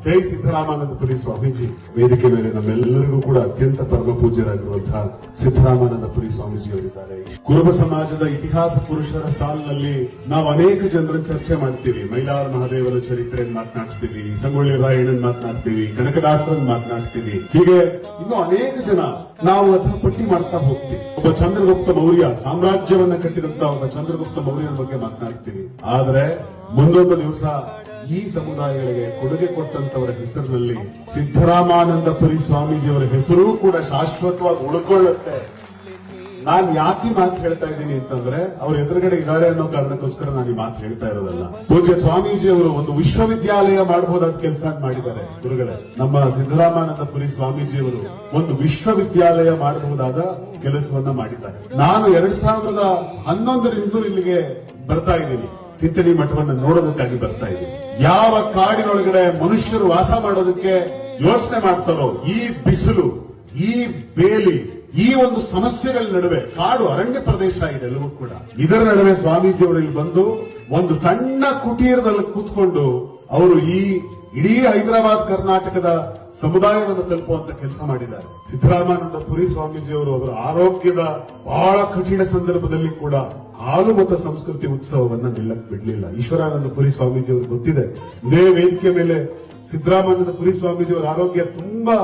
ಜೈ ಸಿದ್ದರಾಮಾನಂದಪುರಿ ಸ್ವಾಮೀಜಿ. ವೇದಿಕೆ ಮೇಲೆ ನಮ್ಮೆಲ್ಲರಿಗೂ ಕೂಡ ಅತ್ಯಂತ ಪರಮ ಪೂಜ್ಯರಾಗಿರುವಂತಹ ಸಿದ್ದರಾಮಾನಂದಪುರಿ ಸ್ವಾಮೀಜಿ ಅವರಿದ್ದಾರೆ. ಕುರುಬ ಸಮಾಜದ ಇತಿಹಾಸ ಪುರುಷರ ಸಾಲಿನಲ್ಲಿ ನಾವು ಅನೇಕ ಜನರನ್ನು ಚರ್ಚೆ ಮಾಡ್ತೀವಿ. ಮೈಲಾರ ಮಹದೇವರ ಚರಿತ್ರೆಯನ್ನು ಮಾತನಾಡ್ತೀವಿ, ಸಂಗೊಳ್ಳಿ ರಾಯಣ್ಣನ್ ಮಾತನಾಡ್ತೀವಿ, ಕನಕದಾಸರನ್ನು ಮಾತನಾಡ್ತೀವಿ. ಹೀಗೆ ಇನ್ನು ಅನೇಕ ಜನ ನಾವು ಅದರ ಪಟ್ಟಿ ಮಾಡ್ತಾ ಹೋಗ್ತೀವಿ. ಒಬ್ಬ ಚಂದ್ರಗುಪ್ತ ಮೌರ್ಯ, ಸಾಮ್ರಾಜ್ಯವನ್ನ ಕಟ್ಟಿದಂತ ಒಬ್ಬ ಚಂದ್ರಗುಪ್ತ ಮೌರ್ಯನ ಬಗ್ಗೆ ಮಾತನಾಡ್ತೀವಿ. ಆದ್ರೆ ಮುಂದೊಂದು ದಿವಸ ಈ ಸಮುದಾಯಗಳಿಗೆ ಕೊಡುಗೆ ಕೊಟ್ಟಂತವರ ಹೆಸರಿನಲ್ಲಿ ಸಿದ್ದರಾಮಾನಂದಪುರಿ ಸ್ವಾಮೀಜಿಯವರ ಹೆಸರು ಕೂಡ ಶಾಶ್ವತವಾಗಿ ಉಳ್ಕೊಳ್ಳುತ್ತೆ. ನಾನ್ ಯಾಕೆ ಮಾತು ಹೇಳ್ತಾ ಇದ್ದೀನಿ ಅಂತಂದ್ರೆ ಅವ್ರ ಎದುರುಗಡೆ ಇದ್ದಾರೆ ಅನ್ನೋ ಕಾರಣಕ್ಕೋಸ್ಕರ ನಾನು ಈ ಮಾತು ಹೇಳ್ತಾ ಇರೋದಲ್ಲ. ಪೂಜ್ಯ ಸ್ವಾಮೀಜಿ ಅವರು ಒಂದು ವಿಶ್ವವಿದ್ಯಾಲಯ ಮಾಡಬಹುದಾದ ಕೆಲಸ ಮಾಡಿದ್ದಾರೆ. ಗುರುಗಳೇ, ನಮ್ಮ ಸಿದ್ದರಾಮಾನಂದಪುರಿ ಸ್ವಾಮೀಜಿಯವರು ಒಂದು ವಿಶ್ವವಿದ್ಯಾಲಯ ಮಾಡಬಹುದಾದ ಕೆಲಸವನ್ನ ಮಾಡಿದ್ದಾರೆ. ನಾನು 2011ರಿಂದಲೂ ಇಲ್ಲಿಗೆ ಬರ್ತಾ ಇದ್ದೀನಿ. ತಿಂತಣಿ ಮಠವನ್ನ ನೋಡೋದಕ್ಕಾಗಿ ಬರ್ತಾ ಇದ್ದೀನಿ. ಯಾವ ಕಾಡಿನೊಳಗಡೆ ಮನುಷ್ಯರು ವಾಸ ಮಾಡೋದಕ್ಕೆ ಯೋಚನೆ ಮಾಡ್ತಾರೋ, ಈ ಬಿಸಿಲು, ಈ ಬೇಲಿ, ಈ ಒಂದು ಸಮಸ್ಯೆಗಳ ನಡುವೆ, ಕಾಡು ಅರಣ್ಯ ಪ್ರದೇಶ ಇದೆ ಎಲ್ಲವೂ ಕೂಡ, ಇದರ ನಡುವೆ ಸ್ವಾಮೀಜಿಯವರು ಇಲ್ಲಿ ಬಂದು ಒಂದು ಸಣ್ಣ ಕುಟೀರದಲ್ಲಿ ಕೂತ್ಕೊಂಡು ಅವರು ಈ ಇಡೀ ಹೈದರಾಬಾದ್ ಕರ್ನಾಟಕದ ಸಮುದಾಯವನ್ನು ತಲುಪುವಂತ ಕೆಲಸ ಮಾಡಿದ್ದಾರೆ. ಸಿದ್ದರಾಮಾನಂದಪುರಿ ಸ್ವಾಮೀಜಿಯವರು ಅವರ ಆರೋಗ್ಯದ ಬಹಳ ಕಠಿಣ ಸಂದರ್ಭದಲ್ಲಿ ಕೂಡ ಹಾಲು ಮತ್ತು ಸಂಸ್ಕೃತಿ ಉತ್ಸವವನ್ನ ನಿಲ್ಲಕ್ ಬಿಡ್ಲಿಲ್ಲ. ಈಶ್ವರಾನಂದಪುರಿ ಸ್ವಾಮೀಜಿಯವರು ಗೊತ್ತಿದೆ, ಇದೇ ವೇದಿಕೆ ಮೇಲೆ ಸಿದ್ದರಾಮಾನಂದಪುರಿ ಸ್ವಾಮೀಜಿಯವರ ಆರೋಗ್ಯ ತುಂಬಾ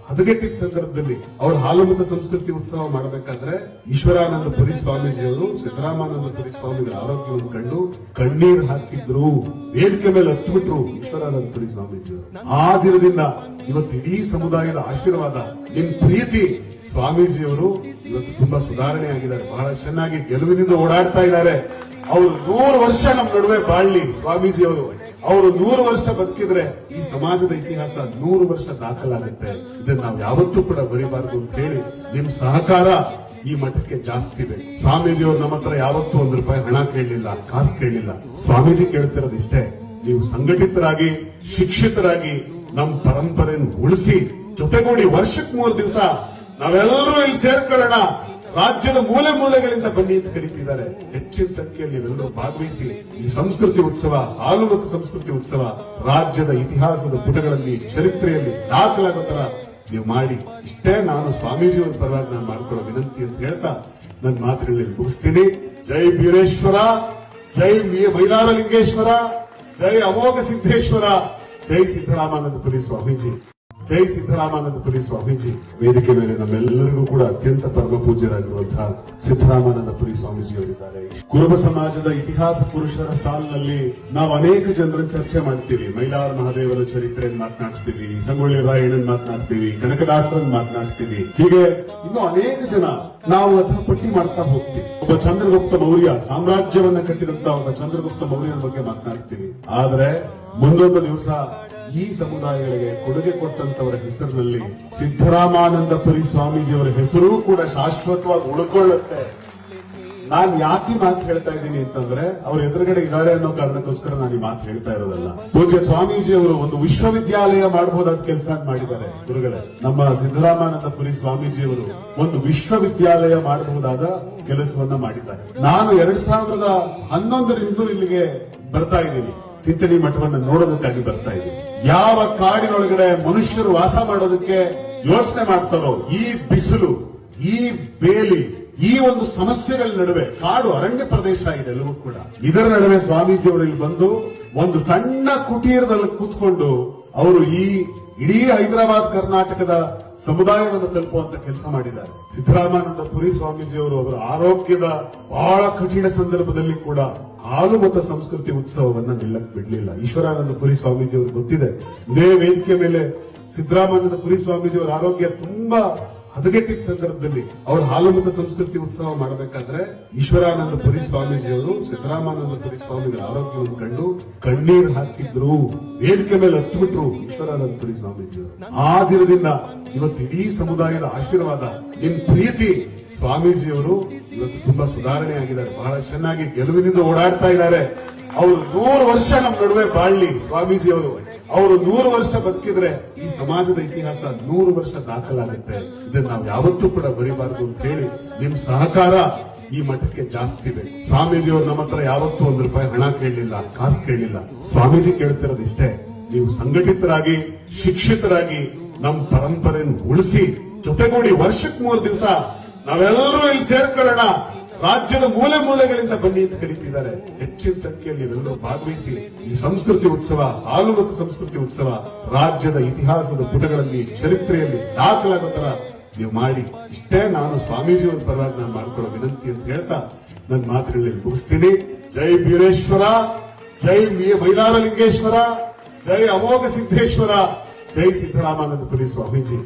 ಹದಗೆಟ್ಟಿದ್ದ ಸಂದರ್ಭದಲ್ಲಿ ಅವರು ಹಾಲು ಮತ್ತು ಸಂಸ್ಕೃತಿ ಉತ್ಸವ ಮಾಡಬೇಕಾದ್ರೆ ಈಶ್ವರಾನಂದಪುರಿ ಸ್ವಾಮೀಜಿಯವರು ಸಿದ್ದರಾಮಾನಂದಪುರಿ ಸ್ವಾಮಿಗಳ ಆರೋಗ್ಯವನ್ನು ಕಂಡು ಕಣ್ಣೀರು ಹಾಕಿದ್ರು, ವೇದಿಕೆ ಮೇಲೆ ಹತ್ತುಬಿಟ್ರು ಈಶ್ವರಾನಂದಪುರಿ ಸ್ವಾಮೀಜಿಯವರು. ಆ ದಿನದಿಂದ ಇವತ್ತು ಇಡೀ ಸಮುದಾಯದ ಆಶೀರ್ವಾದ, ನಿಮ್ ಪ್ರೀತಿ, ಸ್ವಾಮೀಜಿಯವರು ಇವತ್ತು ತುಂಬಾ ಸುಧಾರಣೆ ಆಗಿದ್ದಾರೆ. ಬಹಳ ಚೆನ್ನಾಗಿ ಗೆಲುವಿನಿಂದ ಓಡಾಡ್ತಾ ಇದ್ದಾರೆ. ಅವರು 100 ವರ್ಷ ನಮ್ಮ ನಡುವೆ ಬಾಳ್ಲಿ ಸ್ವಾಮೀಜಿಯವರು. ಅವರು 100 ವರ್ಷ ಬದುಕಿದ್ರೆ ಈ ಸಮಾಜದ ಇತಿಹಾಸ 100 ವರ್ಷ ದಾಖಲಾಗುತ್ತೆ. ಇದನ್ನ ನಾವು ಯಾವತ್ತೂ ಕೂಡ ಬರೀಬಾರದು ಅಂತ ಹೇಳಿ ನಿಮ್ ಸಹಕಾರ ಈ ಮಠಕ್ಕೆ ಜಾಸ್ತಿ ಇದೆ. ಸ್ವಾಮೀಜಿಯವರು ನಮ್ಮ ಹತ್ರ ಯಾವತ್ತೂ ₹1 ಹಣ ಕೇಳಲಿಲ್ಲ, ಕಾಸು ಕೇಳಲಿಲ್ಲ. ಸ್ವಾಮೀಜಿ ಕೇಳ್ತಿರೋದಿಷ್ಟೇ, ನೀವು ಸಂಘಟಿತರಾಗಿ, ಶಿಕ್ಷಿತರಾಗಿ ನಮ್ಮ ಪರಂಪರೆಯನ್ನು ಉಳಿಸಿ, ಜೊತೆಗೂಡಿ ವರ್ಷಕ್ಕೆ 3 ದಿವಸ ನಾವೆಲ್ಲರೂ ಇಲ್ಲಿ ಸೇರ್ಕೊಳ್ಳೋಣ, ರಾಜ್ಯದ ಮೂಲೆ ಮೂಲೆಗಳಿಂದ ಬನ್ನಿ ಅಂತ ಕರೀತಿದ್ದಾರೆ. ಹೆಚ್ಚಿನ ಸಂಖ್ಯೆಯಲ್ಲಿ ನೀವೆಲ್ಲರೂ ಭಾಗವಹಿಸಿ ಈ ಸಂಸ್ಕೃತಿ ಉತ್ಸವ, ಹಾಲು ಮತ್ತು ಸಂಸ್ಕೃತಿ ಉತ್ಸವ ರಾಜ್ಯದ ಇತಿಹಾಸದ ಪುಟಗಳಲ್ಲಿ, ಚರಿತ್ರೆಯಲ್ಲಿ ದಾಖಲಾಗೋ ತರ ನೀವು ಮಾಡಿ. ಇಷ್ಟೇ ನಾನು ಸ್ವಾಮೀಜಿಯವರ ಪರವಾಗಿ ನಾನು ಮಾಡ್ಕೊಳ್ಳೋ ವಿನಂತಿ ಅಂತ ಹೇಳ್ತಾ ನನ್ನ ಮಾತುಗಳಲ್ಲಿ ಮುಗಿಸ್ತೀನಿ. ಜೈ ಬೀರೇಶ್ವರ, ಜೈ ಮೈಲಾರಲಿಂಗೇಶ್ವರ, ಜೈ ಅಮೋಘ ಸಿದ್ದೇಶ್ವರ, ಜೈ ಸಿದ್ದರಾಮಾನಂದಪುರಿ ಸ್ವಾಮೀಜಿ. ಜೈ ಸಿದ್ದರಾಮಾನಂದಪುರಿ ಸ್ವಾಮೀಜಿ. ವೇದಿಕೆ ಮೇಲೆ ನಮ್ಮೆಲ್ಲರಿಗೂ ಕೂಡ ಅತ್ಯಂತ ಪರಮ ಪೂಜ್ಯರಾಗಿರುವಂತಹ ಸಿದ್ದರಾಮಾನಂದಪುರಿ ಸ್ವಾಮೀಜಿ ಅವರಿದ್ದಾರೆ. ಕುರುಬ ಸಮಾಜದ ಇತಿಹಾಸ ಪುರುಷರ ಸಾಲಿನಲ್ಲಿ ನಾವು ಅನೇಕ ಜನರನ್ನು ಚರ್ಚೆ ಮಾಡ್ತೀವಿ. ಮೈಲಾರ ಮಹದೇವರ ಚರಿತ್ರೆಯನ್ನು ಮಾತನಾಡ್ತೀವಿ, ಸಂಗೊಳ್ಳಿ ರಾಯಣ್ಣನ್ ಮಾತನಾಡ್ತೀವಿ, ಕನಕದಾಸರನ್ನು ಮಾತನಾಡ್ತೀವಿ. ಹೀಗೆ ಇನ್ನು ಅನೇಕ ಜನ ನಾವು ಅದರ ಪಟ್ಟಿ ಮಾಡ್ತಾ ಹೋಗ್ತೀವಿ. ಒಬ್ಬ ಚಂದ್ರಗುಪ್ತ ಮೌರ್ಯ, ಸಾಮ್ರಾಜ್ಯವನ್ನ ಕಟ್ಟಿದಂತ ಒಬ್ಬ ಚಂದ್ರಗುಪ್ತ ಮೌರ್ಯನ ಬಗ್ಗೆ ಮಾತನಾಡ್ತೀವಿ. ಆದ್ರೆ ಮುಂದೊಂದು ದಿವಸ ಈ ಸಮುದಾಯಗಳಿಗೆ ಕೊಡುಗೆ ಕೊಟ್ಟಂತವರ ಹೆಸರಿನಲ್ಲಿ ಸಿದ್ದರಾಮಾನಂದಪುರಿ ಸ್ವಾಮೀಜಿಯವರ ಹೆಸರು ಕೂಡ ಶಾಶ್ವತವಾಗಿ ಉಳ್ಕೊಳ್ಳುತ್ತೆ. ನಾನ್ ಯಾಕೆ ಮಾತು ಹೇಳ್ತಾ ಇದ್ದೀನಿ ಅಂತಂದ್ರೆ ಅವ್ರ ಎದುರುಗಡೆ ಇದ್ದಾರೆ ಅನ್ನೋ ಕಾರಣಕ್ಕೋಸ್ಕರ ನಾನು ಈ ಮಾತು ಹೇಳ್ತಾ ಇರೋದಲ್ಲ. ಪೂಜ್ಯ ಸ್ವಾಮೀಜಿಯವರು ಒಂದು ವಿಶ್ವವಿದ್ಯಾಲಯ ಮಾಡಬಹುದಾದ ಕೆಲಸ ಮಾಡಿದ್ದಾರೆ. ಗುರುಗಳೇ, ನಮ್ಮ ಸಿದ್ದರಾಮಾನಂದಪುರಿ ಸ್ವಾಮೀಜಿಯವರು ಒಂದು ವಿಶ್ವವಿದ್ಯಾಲಯ ಮಾಡಬಹುದಾದ ಕೆಲಸವನ್ನ ಮಾಡಿದ್ದಾರೆ. ನಾನು 2011ರಿಂದಲೂ ಇಲ್ಲಿಗೆ ಬರ್ತಾ ಇದ್ದೀನಿ. ತಿಂತಣಿ ಮಠವನ್ನ ನೋಡೋದಕ್ಕಾಗಿ ಬರ್ತಾ ಇದ್ದೀನಿ. ಯಾವ ಕಾಡಿನೊಳಗಡೆ ಮನುಷ್ಯರು ವಾಸ ಮಾಡೋದಕ್ಕೆ ಯೋಚನೆ ಮಾಡ್ತಾರೋ, ಈ ಬಿಸಿಲು, ಈ ಬೇಲಿ, ಈ ಒಂದು ಸಮಸ್ಯೆಗಳ ನಡುವೆ, ಕಾಡು ಅರಣ್ಯ ಪ್ರದೇಶ ಇದೆ ಎಲ್ಲವೂ ಕೂಡ, ಇದರ ನಡುವೆ ಸ್ವಾಮೀಜಿಯವರು ಇಲ್ಲಿ ಬಂದು ಒಂದು ಸಣ್ಣ ಕುಟೀರದಲ್ಲಿ ಕೂತ್ಕೊಂಡು ಅವರು ಈ ಇಡೀ ಹೈದರಾಬಾದ್ ಕರ್ನಾಟಕದ ಸಮುದಾಯವನ್ನು ತಲುಪುವಂತ ಕೆಲಸ ಮಾಡಿದ್ದಾರೆ. ಸಿದ್ದರಾಮಾನಂದಪುರಿ ಸ್ವಾಮೀಜಿಯವರು ಅವರ ಆರೋಗ್ಯದ ಬಹಳ ಕಠಿಣ ಸಂದರ್ಭದಲ್ಲಿ ಕೂಡ ಹಾಲು ಮತ್ತು ಸಂಸ್ಕೃತಿ ಉತ್ಸವವನ್ನ ನಿಲ್ಲಕ್ ಬಿಡ್ಲಿಲ್ಲ. ಈಶ್ವರಾನಂದಪುರಿ ಸ್ವಾಮೀಜಿಯವರು ಗೊತ್ತಿದೆ, ಇದೇ ವೇದಿಕೆ ಮೇಲೆ ಸಿದ್ದರಾಮಾನಂದಪುರಿ ಸ್ವಾಮೀಜಿಯವರ ಆರೋಗ್ಯ ತುಂಬಾ ಹದಗೆಟ್ಟಿದ್ದ ಸಂದರ್ಭದಲ್ಲಿ ಅವರು ಹಾಲು ಮತ್ತು ಸಂಸ್ಕೃತಿ ಉತ್ಸವ ಮಾಡಬೇಕಾದ್ರೆ ಈಶ್ವರಾನಂದಪುರಿ ಸ್ವಾಮೀಜಿಯವರು ಸಿದ್ದರಾಮಾನಂದಪುರಿ ಸ್ವಾಮಿಗಳ ಆರೋಗ್ಯವನ್ನು ಕಂಡು ಕಣ್ಣೀರು ಹಾಕಿದ್ರು, ವೇದಿಕೆ ಮೇಲೆ ಹತ್ತುಬಿಟ್ರು ಈಶ್ವರಾನಂದಪುರಿ ಸ್ವಾಮೀಜಿಯವರು. ಆ ದಿನದಿಂದ ಇವತ್ತು ಇಡೀ ಸಮುದಾಯದ ಆಶೀರ್ವಾದ, ನಿಮ್ ಪ್ರೀತಿ, ಸ್ವಾಮೀಜಿಯವರು ಇವತ್ತು ತುಂಬಾ ಸುಧಾರಣೆ ಆಗಿದ್ದಾರೆ. ಬಹಳ ಚೆನ್ನಾಗಿ ಗೆಲುವಿನಿಂದ ಓಡಾಡ್ತಾ ಇದ್ದಾರೆ. ಅವರು 100 ವರ್ಷ ನಮ್ಮ ನಡುವೆ ಬಾಳ್ಲಿ ಸ್ವಾಮೀಜಿಯವರು. ಅವರು 100 ವರ್ಷ ಬದುಕಿದ್ರೆ ಈ ಸಮಾಜದ ಇತಿಹಾಸ 100 ವರ್ಷ ದಾಖಲಾಗುತ್ತೆ. ಇದನ್ನ ನಾವು ಯಾವತ್ತೂ ಕೂಡ ಬರೀಬಾರದು ಅಂತ ಹೇಳಿ ನಿಮ್ ಸಹಕಾರ ಈ ಮಠಕ್ಕೆ ಜಾಸ್ತಿ ಇದೆ. ಸ್ವಾಮೀಜಿಯವರು ನಮ್ಮ ಹತ್ರ ಯಾವತ್ತೂ ₹1 ಹಣ ಕೇಳಲಿಲ್ಲ, ಕಾಸು ಕೇಳಲಿಲ್ಲ. ಸ್ವಾಮೀಜಿ ಕೇಳ್ತಿರೋದಿಷ್ಟೇ, ನೀವು ಸಂಘಟಿತರಾಗಿ ಶಿಕ್ಷಿತರಾಗಿ ನಮ್ಮ ಪರಂಪರೆಯನ್ನು ಉಳಿಸಿ ಜೊತೆಗೂಡಿ ವರ್ಷಕ್ಕೆ 3 ದಿವಸ ನಾವೆಲ್ಲರೂ ಇಲ್ಲಿ ಸೇರ್ಕೊಳ್ಳೋಣ. ರಾಜ್ಯದ ಮೂಲೆ ಮೂಲೆಗಳಿಂದ ಬನ್ನಿ ಅಂತ ಕರೀತಿದ್ದಾರೆ. ಹೆಚ್ಚಿನ ಸಂಖ್ಯೆಯಲ್ಲಿ ನೀವೆಲ್ಲರೂ ಭಾಗವಹಿಸಿ ಈ ಸಂಸ್ಕೃತಿ ಉತ್ಸವ, ಹಾಲು ಮತ್ತು ಸಂಸ್ಕೃತಿ ಉತ್ಸವ ರಾಜ್ಯದ ಇತಿಹಾಸದ ಪುಟಗಳಲ್ಲಿ, ಚರಿತ್ರೆಯಲ್ಲಿ ದಾಖಲಾಗೋ ತರ ನೀವು ಮಾಡಿ. ಇಷ್ಟೇ ನಾನು ಸ್ವಾಮೀಜಿಯವರ ಪರವಾಗಿ ನಾನು ಮಾಡ್ಕೊಳ್ಳೋ ವಿನಂತಿ ಅಂತ ಹೇಳ್ತಾ ನನ್ನ ಮಾತುಗಳಲ್ಲಿ ಮುಗಿಸ್ತೀನಿ. ಜೈ ಬೀರೇಶ್ವರ, ಜೈ ಮೈಲಾರಲಿಂಗೇಶ್ವರ, ಜೈ ಅಮೋಘ ಸಿದ್ದೇಶ್ವರ, ಜೈ ಸಿದ್ದರಾಮಾನಂದಪುರಿ ಸ್ವಾಮೀಜಿ.